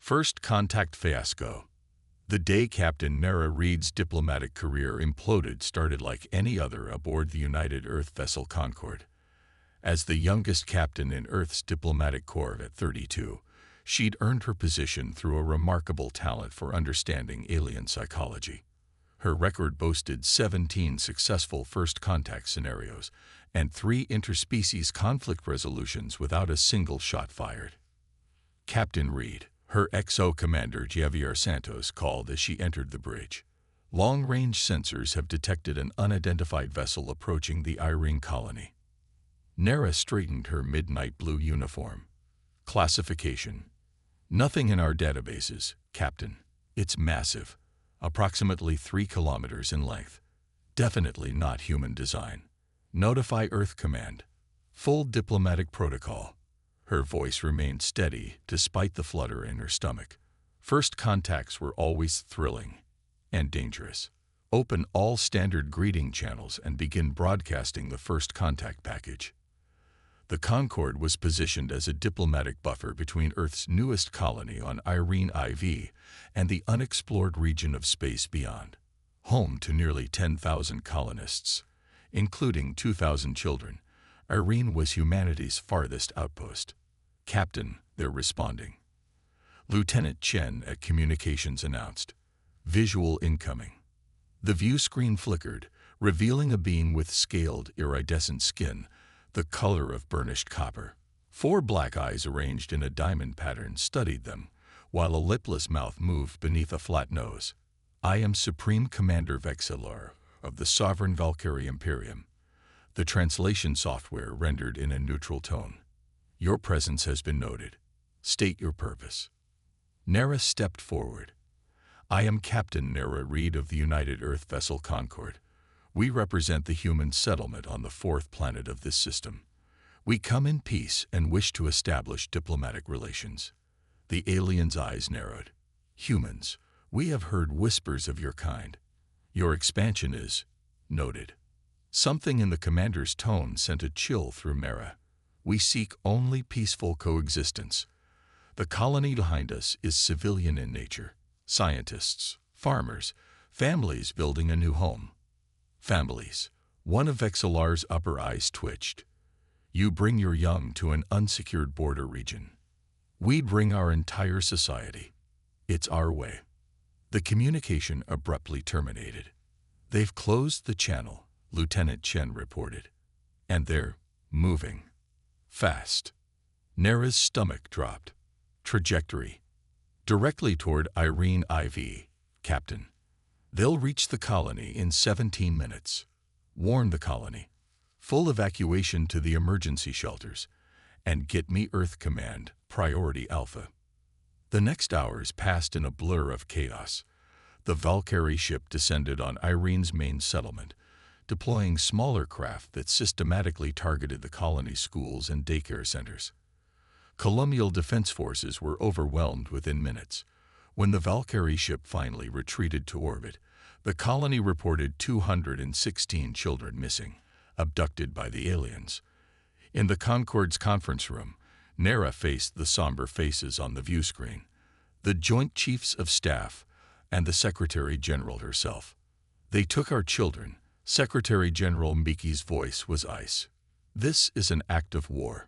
First contact fiasco. The day Captain Nara Reed's diplomatic career imploded started like any other aboard the United Earth vessel Concorde. As the youngest captain in Earth's diplomatic corps at 32, she'd earned her position through a remarkable talent for understanding alien psychology. Her record boasted 17 successful first contact scenarios and 3 interspecies conflict resolutions without a single shot fired. Captain Reed, her XO commander Javier Santos called as she entered the bridge. Long-range sensors have detected an unidentified vessel approaching the Irene colony. Nara straightened her midnight blue uniform. Classification. Nothing in our databases, Captain. It's massive. Approximately 3 kilometers in length. Definitely not human design. Notify Earth Command. Full diplomatic protocol. Her voice remained steady despite the flutter in her stomach. First contacts were always thrilling and dangerous. Open all standard greeting channels and begin broadcasting the first contact package. The Concorde was positioned as a diplomatic buffer between Earth's newest colony on Irene IV and the unexplored region of space beyond, home to nearly 10,000 colonists, including 2,000 children. Irene was humanity's farthest outpost. Captain, they're responding. Lieutenant Chen at Communications announced. Visual incoming. The view screen flickered, revealing a being with scaled, iridescent skin, the color of burnished copper. 4 black eyes arranged in a diamond pattern studied them, while a lipless mouth moved beneath a flat nose. I am Supreme Commander Vexillar of the Sovereign Valkyrie Imperium. The translation software rendered in a neutral tone. Your presence has been noted. State your purpose. Nara stepped forward. I am Captain Nara Reed of the United Earth vessel Concorde. We represent the human settlement on the 4th planet of this system. We come in peace and wish to establish diplomatic relations. The alien's eyes narrowed. Humans, we have heard whispers of your kind. Your expansion is noted. Something in the commander's tone sent a chill through Nara. We seek only peaceful coexistence. The colony behind us is civilian in nature. Scientists, farmers, families building a new home. Families. One of Vexillar's upper eyes twitched. You bring your young to an unsecured border region. We bring our entire society. It's our way. The communication abruptly terminated. They've closed the channel, Lieutenant Chen reported. And they're moving. Fast. Nara's stomach dropped. Trajectory. Directly toward Irene IV, Captain. They'll reach the colony in 17 minutes. Warn the colony. Full evacuation to the emergency shelters. And get me Earth Command, Priority Alpha. The next hours passed in a blur of chaos. The Valkyrie ship descended on Irene's main settlement, deploying smaller craft that systematically targeted the colony's schools and daycare centers. Colonial defense forces were overwhelmed within minutes. When the Valkyrie ship finally retreated to orbit, the colony reported 216 children missing, abducted by the aliens. In the Concorde's conference room, Nara faced the somber faces on the view screen, the Joint Chiefs of Staff, and the Secretary General herself. They took our children. Secretary General Miki's voice was ice. This is an act of war.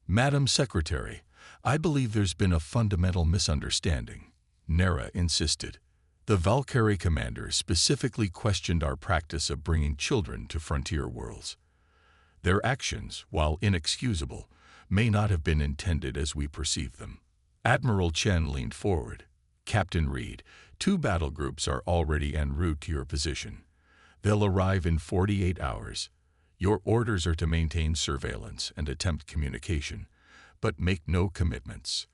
Madam Secretary, I believe there's been a fundamental misunderstanding, Nara insisted. The Valkyrie commander specifically questioned our practice of bringing children to frontier worlds. Their actions, while inexcusable, may not have been intended as we perceive them. Admiral Chen leaned forward. Captain Reed, 2 battle groups are already en route to your position. They'll arrive in 48 hours. Your orders are to maintain surveillance and attempt communication, but make no commitments.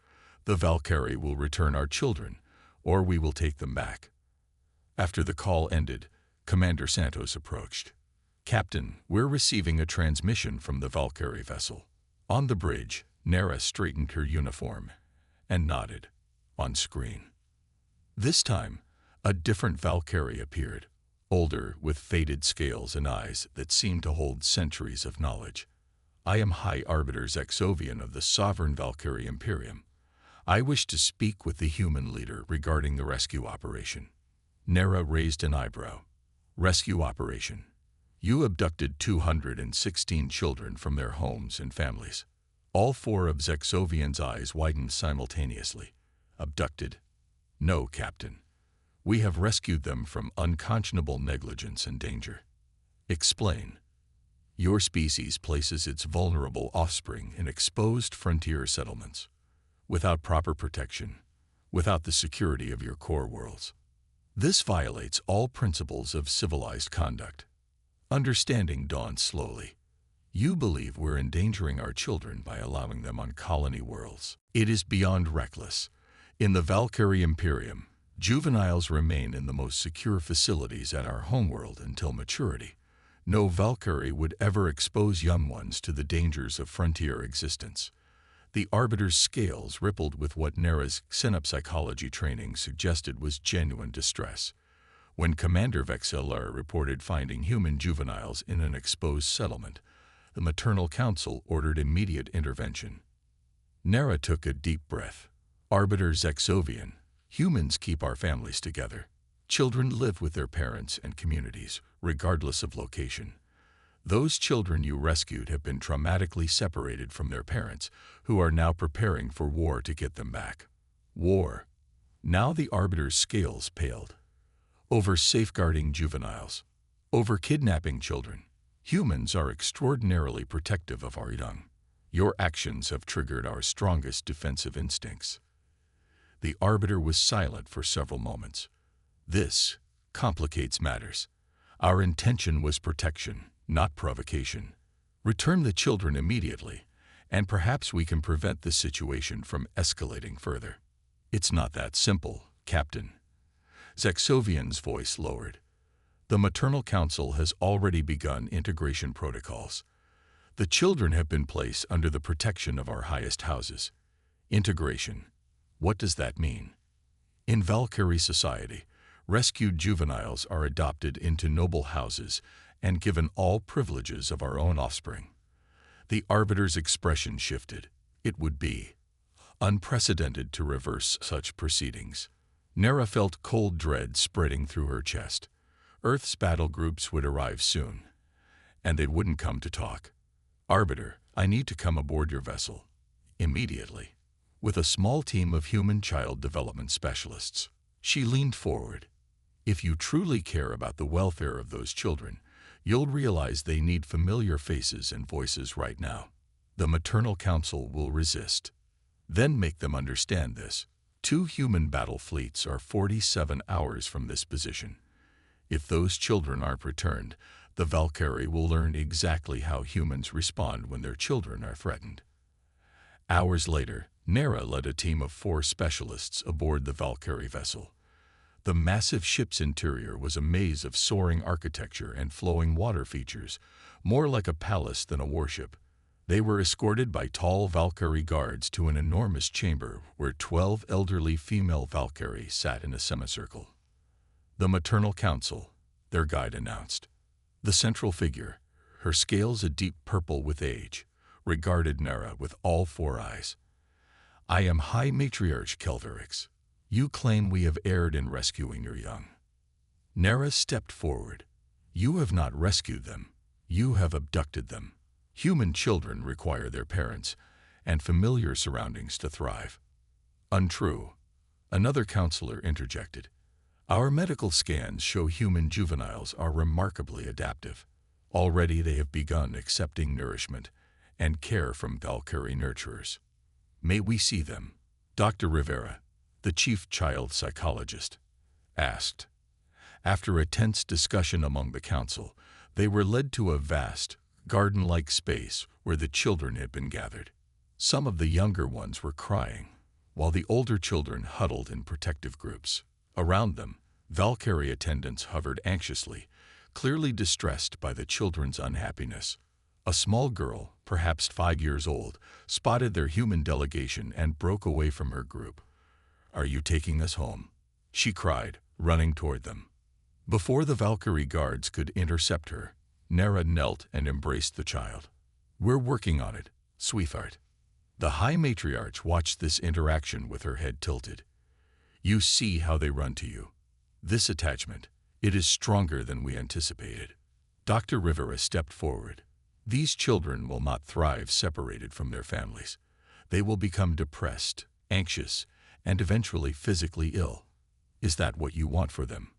The Valkyrie will return our children, or we will take them back. After the call ended, Commander Santos approached. Captain, we're receiving a transmission from the Valkyrie vessel. On the bridge, Nara straightened her uniform and nodded. On screen. This time, a different Valkyrie appeared, older, with faded scales and eyes that seemed to hold centuries of knowledge. I am High Arbiter Zexovian of the Sovereign Valkyrie Imperium. I wish to speak with the human leader regarding the rescue operation. Nera raised an eyebrow. Rescue operation. You abducted 216 children from their homes and families. All four of Zexovian's eyes widened simultaneously. Abducted? No, Captain. We have rescued them from unconscionable negligence and danger. Explain. Your species places its vulnerable offspring in exposed frontier settlements, without proper protection, without the security of your core worlds. This violates all principles of civilized conduct. Understanding dawned slowly. You believe we're endangering our children by allowing them on colony worlds. It is beyond reckless. In the Valkyrie Imperium, juveniles remain in the most secure facilities at our homeworld until maturity. No Valkyrie would ever expose young ones to the dangers of frontier existence. The Arbiter's scales rippled with what Nera's xenopsychology training suggested was genuine distress. When Commander Vexillor reported finding human juveniles in an exposed settlement, the maternal council ordered immediate intervention. Nera took a deep breath. Arbiter Zexovian, humans keep our families together. Children live with their parents and communities, regardless of location. Those children you rescued have been traumatically separated from their parents, who are now preparing for war to get them back. War. Now the Arbiter's scales paled. Over safeguarding juveniles. Over kidnapping children. Humans are extraordinarily protective of our young. Your actions have triggered our strongest defensive instincts. The Arbiter was silent for several moments. This complicates matters. Our intention was protection, not provocation. Return the children immediately, and perhaps we can prevent the situation from escalating further. It's not that simple, Captain. Zexovian's voice lowered. The maternal council has already begun integration protocols. The children have been placed under the protection of our highest houses. Integration. What does that mean? In Valkyrie society, rescued juveniles are adopted into noble houses and given all privileges of our own offspring. The Arbiter's expression shifted. It would be unprecedented to reverse such proceedings. Nera felt cold dread spreading through her chest. Earth's battle groups would arrive soon, and they wouldn't come to talk. Arbiter, I need to come aboard your vessel. Immediately. With a small team of human child development specialists. She leaned forward. If you truly care about the welfare of those children, you'll realize they need familiar faces and voices right now. The maternal council will resist. Then make them understand this. 2 human battle fleets are 47 hours from this position. If those children aren't returned, the Valkyrie will learn exactly how humans respond when their children are threatened. Hours later, Nera led a team of 4 specialists aboard the Valkyrie vessel. The massive ship's interior was a maze of soaring architecture and flowing water features, more like a palace than a warship. They were escorted by tall Valkyrie guards to an enormous chamber where 12 elderly female Valkyrie sat in a semicircle. The maternal council, their guide announced. The central figure, her scales a deep purple with age, regarded Nera with all 4 eyes. I am High Matriarch Kelverix. You claim we have erred in rescuing your young. Nera stepped forward. You have not rescued them. You have abducted them. Human children require their parents and familiar surroundings to thrive. Untrue. Another counselor interjected. Our medical scans show human juveniles are remarkably adaptive. Already they have begun accepting nourishment and care from Valkyrie nurturers. May we see them? Dr. Rivera, the chief child psychologist, asked. After a tense discussion among the council, they were led to a vast, garden-like space where the children had been gathered. Some of the younger ones were crying, while the older children huddled in protective groups. Around them, Valkyrie attendants hovered anxiously, clearly distressed by the children's unhappiness. A small girl, perhaps 5 years old, spotted their human delegation and broke away from her group. Are you taking us home? She cried, running toward them. Before the Valkyrie guards could intercept her, Nera knelt and embraced the child. We're working on it, sweetheart. The High Matriarch watched this interaction with her head tilted. You see how they run to you. This attachment, it is stronger than we anticipated. Dr. Rivera stepped forward. These children will not thrive separated from their families. They will become depressed, anxious, and eventually physically ill. Is that what you want for them?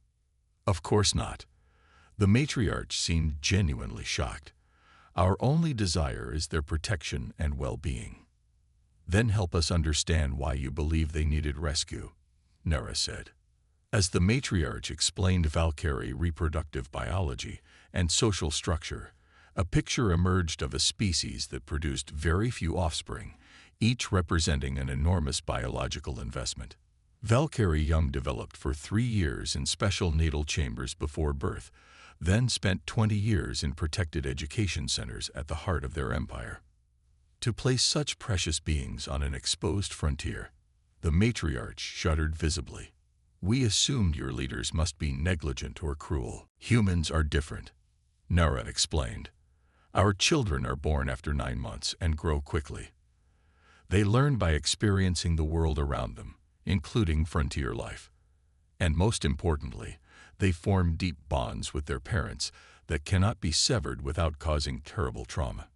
Of course not. The matriarch seemed genuinely shocked. Our only desire is their protection and well-being. Then help us understand why you believe they needed rescue, Nera said. As the matriarch explained Valkyrie reproductive biology and social structure, a picture emerged of a species that produced very few offspring, each representing an enormous biological investment. Valkyrie young developed for 3 years in special natal chambers before birth, then spent 20 years in protected education centers at the heart of their empire. To place such precious beings on an exposed frontier, the matriarch shuddered visibly. We assumed your leaders must be negligent or cruel. Humans are different, Nera explained. Our children are born after 9 months and grow quickly. They learn by experiencing the world around them, including frontier life. And most importantly, they form deep bonds with their parents that cannot be severed without causing terrible trauma.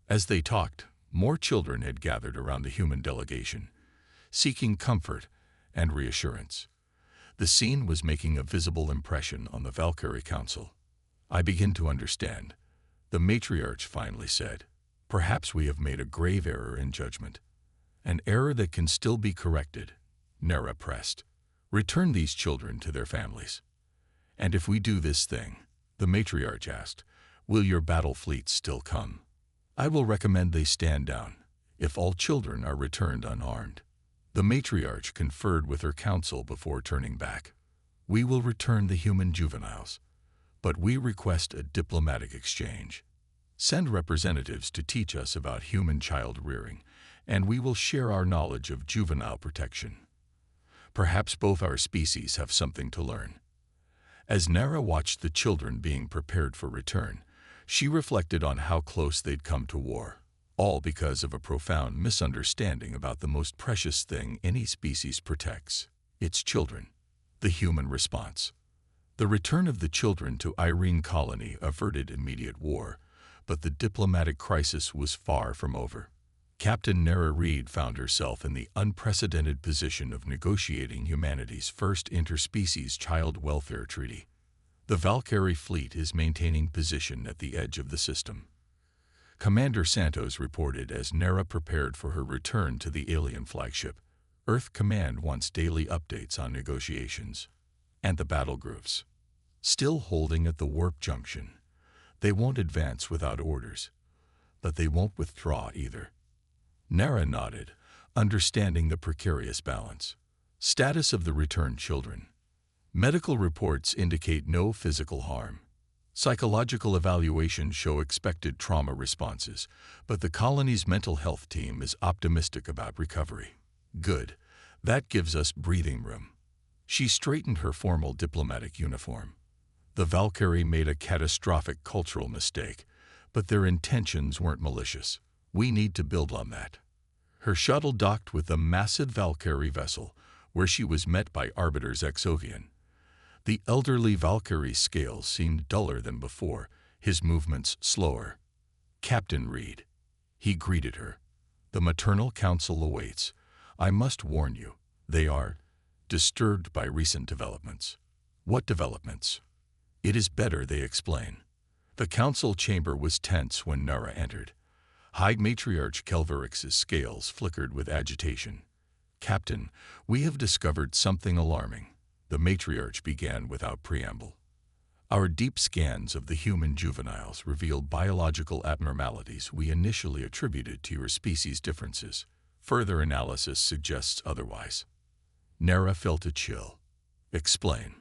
As they talked, more children had gathered around the human delegation, seeking comfort and reassurance. The scene was making a visible impression on the Valkyrie Council. I begin to understand, the matriarch finally said. Perhaps we have made a grave error in judgment. An error that can still be corrected, Nera pressed. Return these children to their families. And if we do this thing, the matriarch asked, will your battle fleets still come? I will recommend they stand down, if all children are returned unharmed. The matriarch conferred with her council before turning back. We will return the human juveniles, but we request a diplomatic exchange. Send representatives to teach us about human child rearing, and we will share our knowledge of juvenile protection. Perhaps both our species have something to learn. As Nera watched the children being prepared for return, she reflected on how close they'd come to war, all because of a profound misunderstanding about the most precious thing any species protects, its children. The human response. The return of the children to Irene Colony averted immediate war, but the diplomatic crisis was far from over. Captain Nera Reed found herself in the unprecedented position of negotiating humanity's first interspecies child welfare treaty. The Valkyrie fleet is maintaining position at the edge of the system. Commander Santos reported as Nera prepared for her return to the alien flagship. Earth Command wants daily updates on negotiations and the battle groups. Still holding at the warp junction. They won't advance without orders, but they won't withdraw either. Nera nodded, understanding the precarious balance. Status of the returned children. Medical reports indicate no physical harm. Psychological evaluations show expected trauma responses, but the colony's mental health team is optimistic about recovery. Good. That gives us breathing room. She straightened her formal diplomatic uniform. The Valkyrie made a catastrophic cultural mistake, but their intentions weren't malicious. We need to build on that. Her shuttle docked with the massive Valkyrie vessel, where she was met by Arbiter's Exovian. The elderly Valkyrie's scales seemed duller than before, his movements slower. Captain Reed. He greeted her. The maternal council awaits. I must warn you, they are disturbed by recent developments. What developments? It is better they explain. The council chamber was tense when Nera entered. High Matriarch Kelverix's scales flickered with agitation. Captain, we have discovered something alarming. The matriarch began without preamble. Our deep scans of the human juveniles reveal biological abnormalities we initially attributed to your species' differences. Further analysis suggests otherwise. Nera felt a chill. Explain.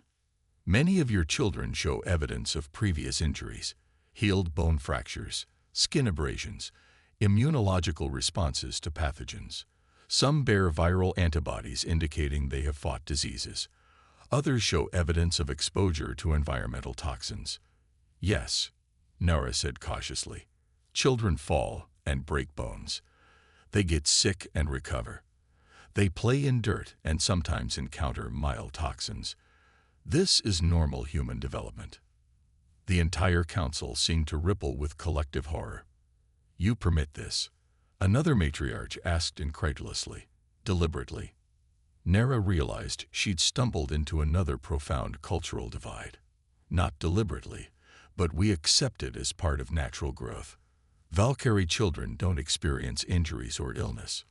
Many of your children show evidence of previous injuries, healed bone fractures, skin abrasions, immunological responses to pathogens. Some bear viral antibodies indicating they have fought diseases. Others show evidence of exposure to environmental toxins. Yes, Nera said cautiously. Children fall and break bones. They get sick and recover. They play in dirt and sometimes encounter mild toxins. This is normal human development. The entire council seemed to ripple with collective horror. You permit this? Another matriarch asked incredulously, deliberately. Nera realized she'd stumbled into another profound cultural divide. Not deliberately, but we accept it as part of natural growth. Valkyrie children don't experience injuries or illness.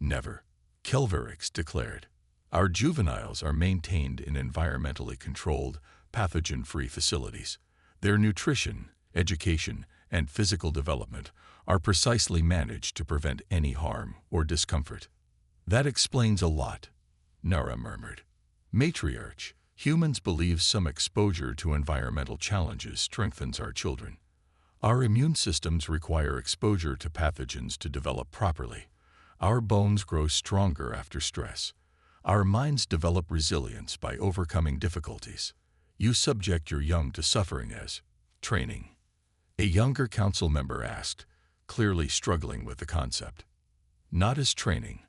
Never. Kelverix declared. Our juveniles are maintained in environmentally controlled, pathogen-free facilities. Their nutrition, education, and physical development are precisely managed to prevent any harm or discomfort. That explains a lot, Nara murmured. Matriarch, humans believe some exposure to environmental challenges strengthens our children. Our immune systems require exposure to pathogens to develop properly. Our bones grow stronger after stress. Our minds develop resilience by overcoming difficulties. You subject your young to suffering as training. A younger council member asked, clearly struggling with the concept. Not as training,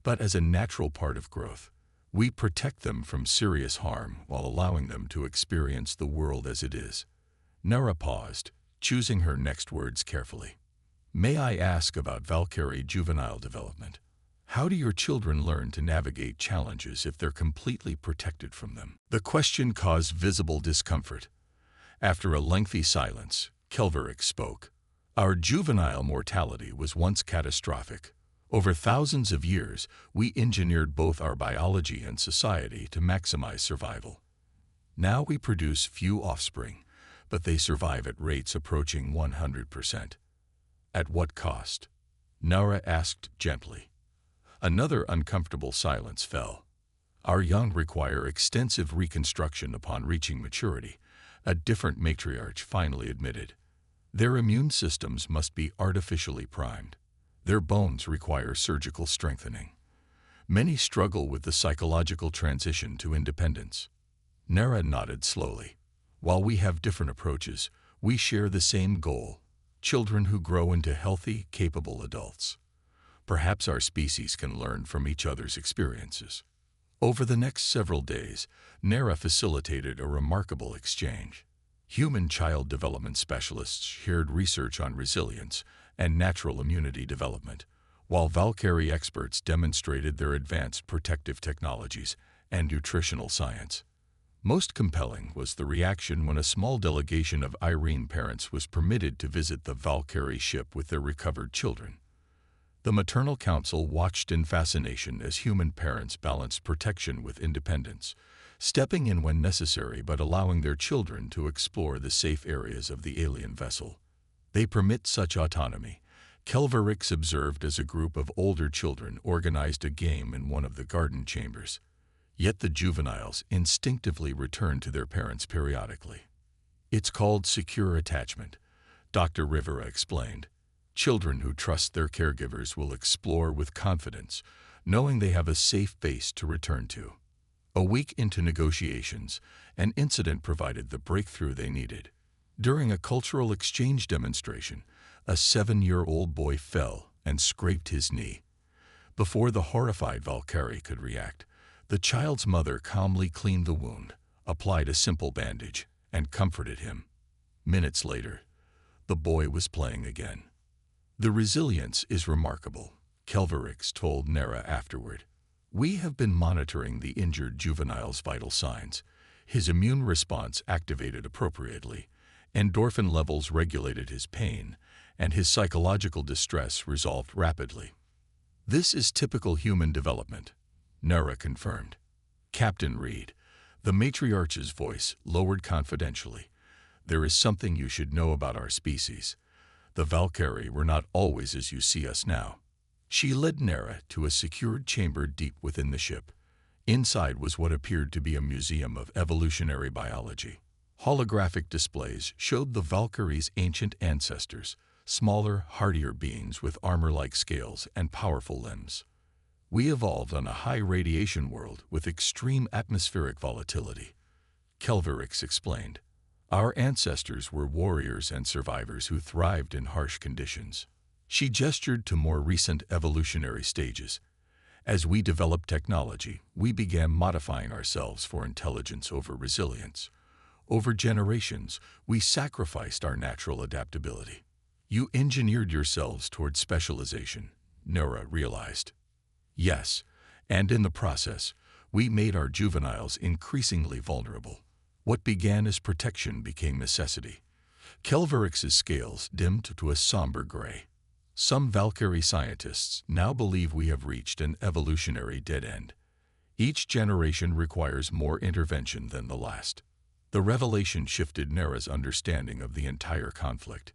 but as a natural part of growth. We protect them from serious harm while allowing them to experience the world as it is. Nara paused, choosing her next words carefully. May I ask about Valkyrie juvenile development? How do your children learn to navigate challenges if they're completely protected from them? The question caused visible discomfort. After a lengthy silence, Kelverix spoke. Our juvenile mortality was once catastrophic. Over thousands of years, we engineered both our biology and society to maximize survival. Now we produce few offspring, but they survive at rates approaching 100%. At what cost? Nara asked gently. Another uncomfortable silence fell. Our young require extensive reconstruction upon reaching maturity, a different matriarch finally admitted. Their immune systems must be artificially primed. Their bones require surgical strengthening. Many struggle with the psychological transition to independence. Nara nodded slowly. While we have different approaches, we share the same goal: children who grow into healthy, capable adults. Perhaps our species can learn from each other's experiences. Over the next several days, Nara facilitated a remarkable exchange. Human child development specialists shared research on resilience and natural immunity development, while Valkyrie experts demonstrated their advanced protective technologies and nutritional science. Most compelling was the reaction when a small delegation of Irene parents was permitted to visit the Valkyrie ship with their recovered children. The maternal council watched in fascination as human parents balanced protection with independence, stepping in when necessary but allowing their children to explore the safe areas of the alien vessel. They permit such autonomy. Kelverix observed as a group of older children organized a game in one of the garden chambers. Yet the juveniles instinctively return to their parents periodically. It's called secure attachment, Dr. Rivera explained. Children who trust their caregivers will explore with confidence, knowing they have a safe base to return to. A week into negotiations, an incident provided the breakthrough they needed. During a cultural exchange demonstration, a 7-year-old boy fell and scraped his knee. Before the horrified Valkyrie could react, the child's mother calmly cleaned the wound, applied a simple bandage, and comforted him. Minutes later, the boy was playing again. The resilience is remarkable, Kelverix told Nara afterward. We have been monitoring the injured juvenile's vital signs. His immune response activated appropriately, endorphin levels regulated his pain, and his psychological distress resolved rapidly. This is typical human development, Nara confirmed. Captain Reed, the matriarch's voice lowered confidentially. There is something you should know about our species. The Valkyrie were not always as you see us now. She led Nara to a secured chamber deep within the ship. Inside was what appeared to be a museum of evolutionary biology. Holographic displays showed the Valkyrie's ancient ancestors, smaller, hardier beings with armor-like scales and powerful limbs. We evolved on a high-radiation world with extreme atmospheric volatility, Kelverix explained. Our ancestors were warriors and survivors who thrived in harsh conditions. She gestured to more recent evolutionary stages. As we developed technology, we began modifying ourselves for intelligence over resilience. Over generations, we sacrificed our natural adaptability. You engineered yourselves toward specialization, Nora realized. Yes, and in the process, we made our juveniles increasingly vulnerable. What began as protection became necessity. Kelverix's scales dimmed to a somber gray. Some Valkyrie scientists now believe we have reached an evolutionary dead end. Each generation requires more intervention than the last. The revelation shifted Nera's understanding of the entire conflict.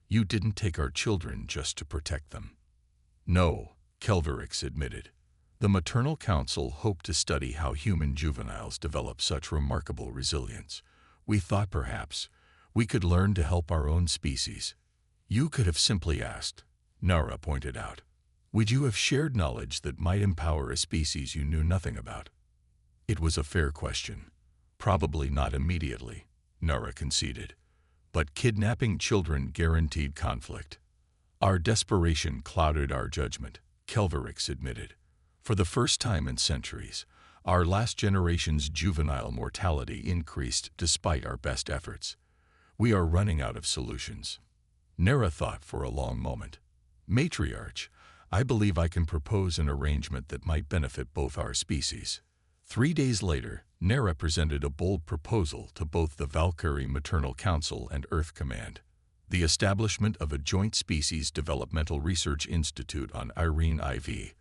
You didn't take our children just to protect them. No, Kelverix admitted. The Maternal Council hoped to study how human juveniles develop such remarkable resilience. We thought perhaps we could learn to help our own species. You could have simply asked, Nara pointed out. Would you have shared knowledge that might empower a species you knew nothing about? It was a fair question. Probably not immediately, Nara conceded. But kidnapping children guaranteed conflict. Our desperation clouded our judgment, Kelverix admitted. For the first time in centuries, our last generation's juvenile mortality increased despite our best efforts. We are running out of solutions. Nera thought for a long moment. Matriarch, I believe I can propose an arrangement that might benefit both our species. 3 days later, Nera presented a bold proposal to both the Valkyrie Maternal Council and Earth Command. The establishment of a joint species developmental research institute on Irene IV,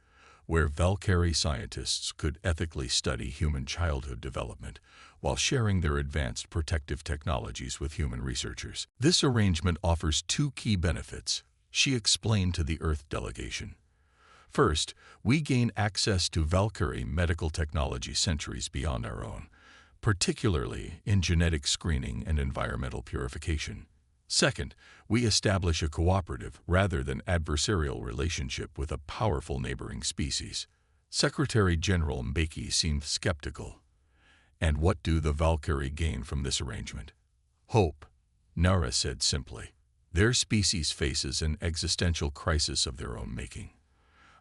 where Valkyrie scientists could ethically study human childhood development while sharing their advanced protective technologies with human researchers. This arrangement offers 2 key benefits, she explained to the Earth delegation. First, we gain access to Valkyrie medical technology centuries beyond our own, particularly in genetic screening and environmental purification. Second, we establish a cooperative rather than adversarial relationship with a powerful neighboring species. Secretary General Mbeki seemed skeptical. And what do the Valkyrie gain from this arrangement? Hope, Nara said simply. Their species faces an existential crisis of their own making.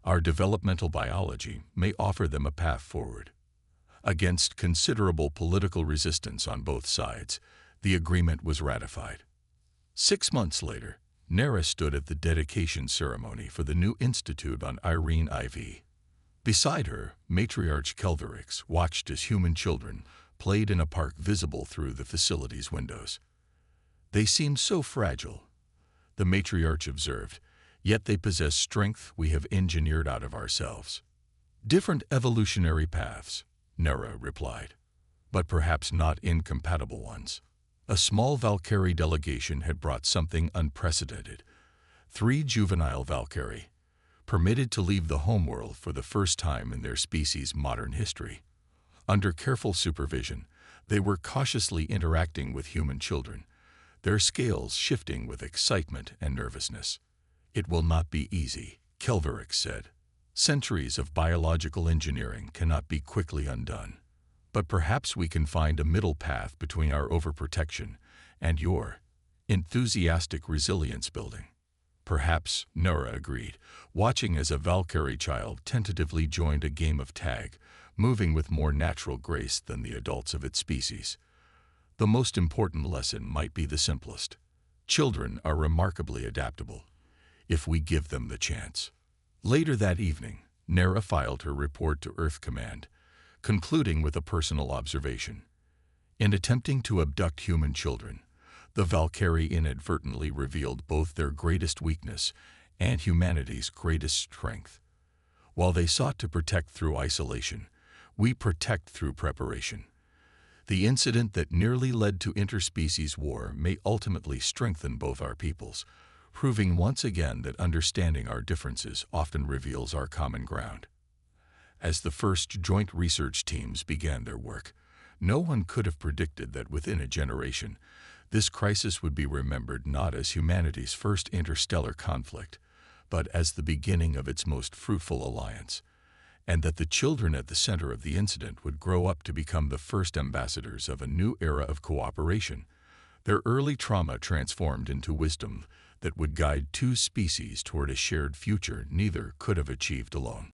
Our developmental biology may offer them a path forward. Against considerable political resistance on both sides, the agreement was ratified. 6 months later, Nera stood at the dedication ceremony for the new institute on Irene IV. Beside her, Matriarch Kelverix watched as human children played in a park visible through the facility's windows. They seemed so fragile, the matriarch observed, yet they possess strength we have engineered out of ourselves. Different evolutionary paths, Nera replied, but perhaps not incompatible ones. A small Valkyrie delegation had brought something unprecedented. 3 juvenile Valkyrie, permitted to leave the homeworld for the first time in their species' modern history. Under careful supervision, they were cautiously interacting with human children, their scales shifting with excitement and nervousness. It will not be easy, Kelverix said. Centuries of biological engineering cannot be quickly undone. But perhaps we can find a middle path between our overprotection and your enthusiastic resilience building. Perhaps, Nora agreed, watching as a Valkyrie child tentatively joined a game of tag, moving with more natural grace than the adults of its species. The most important lesson might be the simplest. Children are remarkably adaptable, if we give them the chance. Later that evening, Nera filed her report to Earth Command, concluding with a personal observation. In attempting to abduct human children, the Valkyrie inadvertently revealed both their greatest weakness and humanity's greatest strength. While they sought to protect through isolation, we protect through preparation. The incident that nearly led to interspecies war may ultimately strengthen both our peoples, proving once again that understanding our differences often reveals our common ground. As the first joint research teams began their work, no one could have predicted that within a generation, this crisis would be remembered not as humanity's first interstellar conflict, but as the beginning of its most fruitful alliance, and that the children at the center of the incident would grow up to become the first ambassadors of a new era of cooperation, Their early trauma transformed into wisdom that would guide two species toward a shared future neither could have achieved alone.